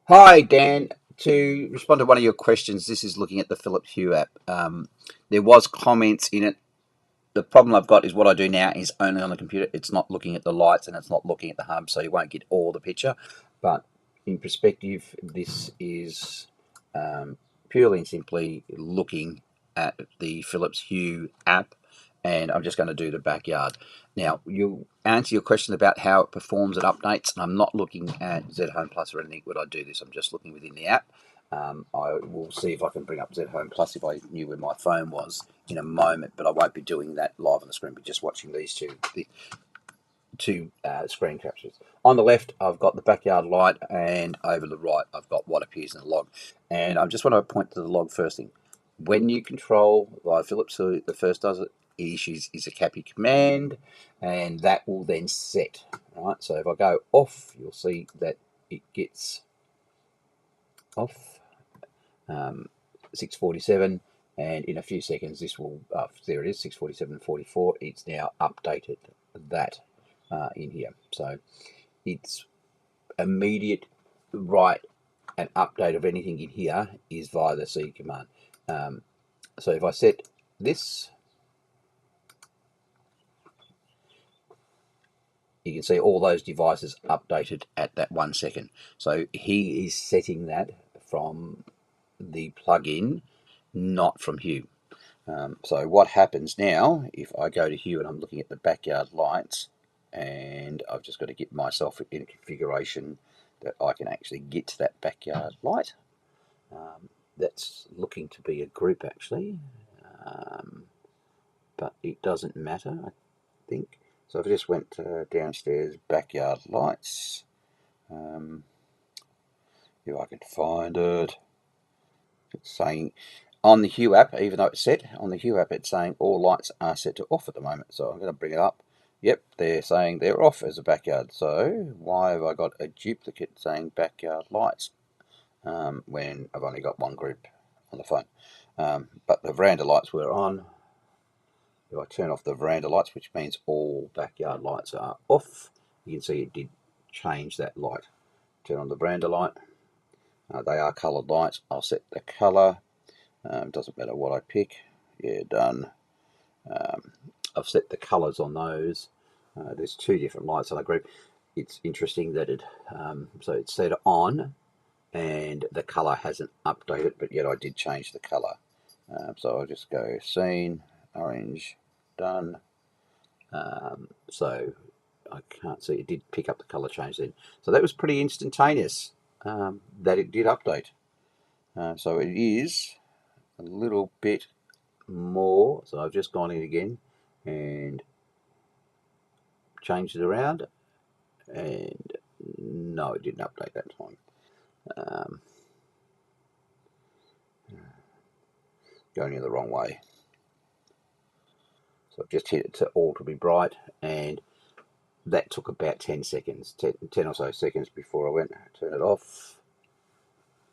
Hi, Dan. To respond to one of your questions, this is looking at the Philips Hue app. There was comments in it. The problem I've got is what I do now is only on the computer. It's not looking at the lights and it's not looking at the hub, so you won't get all the picture. But in perspective, this is purely and simply looking at the Philips Hue app, and I'm just going to do the backyard. Now, you answer your question about how it performs and updates, and I'm not looking at Z Home Plus or anything when I do this. I'm just looking within the app. I will see if I can bring up Z Home Plus if I knew where my phone was in a moment, but I won't be doing that live on the screen, but just watching these two screen captures. On the left, I've got the backyard light, and over the right, I've got what appears in the log. And I just want to point to the log first thing. When you control via Philips, so the first does it, issues is a CAPI command, and that will then set. Right. So if I go off, you'll see that it gets off 647, and in a few seconds this will there it is, 647.44. It's now updated that in here, so it's immediate write and update of anything in here is via the C command. So if I set this, you can see all those devices updated at that 1 second. So he is setting that from the plugin, not from Hue. So what happens now, if I go to Hue and I'm looking at the backyard lights, and I've just got to get myself in a configuration that I can actually get to that backyard light. That's looking to be a group actually, but it doesn't matter, I think. So if I just went downstairs, backyard lights, if I can find it, it's saying on the Hue app, even though it's set on the Hue app, it's saying all lights are set to off at the moment. So I'm going to bring it up. Yep, they're saying they're off as a backyard. So why have I got a duplicate saying backyard lights when I've only got one group on the phone? But the veranda lights were on. If I turn off the veranda lights, which means all backyard lights are off, you can see it did change that light. Turn on the veranda light. They are coloured lights. I'll set the colour. Doesn't matter what I pick. Yeah, done. I've set the colours on those. There's two different lights on a group. It's interesting that so it's set on and the colour hasn't updated, but yet I did change the colour. So I'll just go scene, orange, done. So I can't see, it did pick up the colour change then. So that was pretty instantaneous that it did update. So it is a little bit more. So I've just gone in again and changed it around, and no, it didn't update that time. Going in the wrong way. So I've just hit it to all to be bright, and that took about 10 seconds, 10 or so seconds before I went turn it off.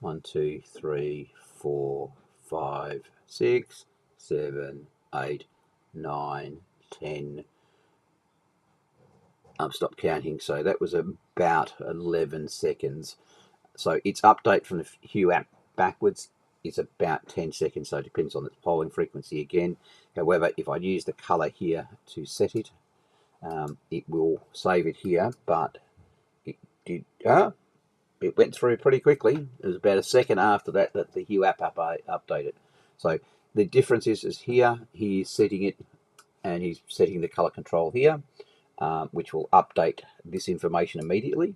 1, 2, 3, 4, 5, 6, 7, 8, 9, 10. I've stopped counting, so that was about 11 seconds. So its update from the Hue app backwards is about 10 seconds, so it depends on its polling frequency again. However, if I use the color here to set it, it will save it here, but it did it went through pretty quickly. It was about a second after that that the Hue app updated. So the difference is here he's setting it, and he's setting the color control here, which will update this information immediately.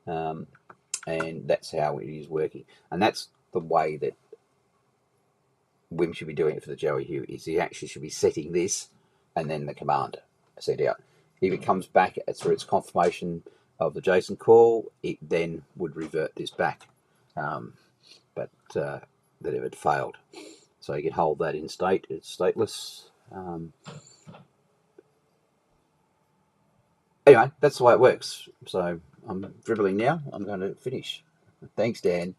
And that's how it is working, and that's the way that Wim should be doing it for the Joey Hue, is he actually should be setting this and then the command set out. If it comes back through its confirmation of the JSON call, it then would revert this back, but that if it failed. So you can hold that in state, it's stateless. Anyway, that's the way it works. So I'm dribbling now. I'm going to finish. Thanks, Dan.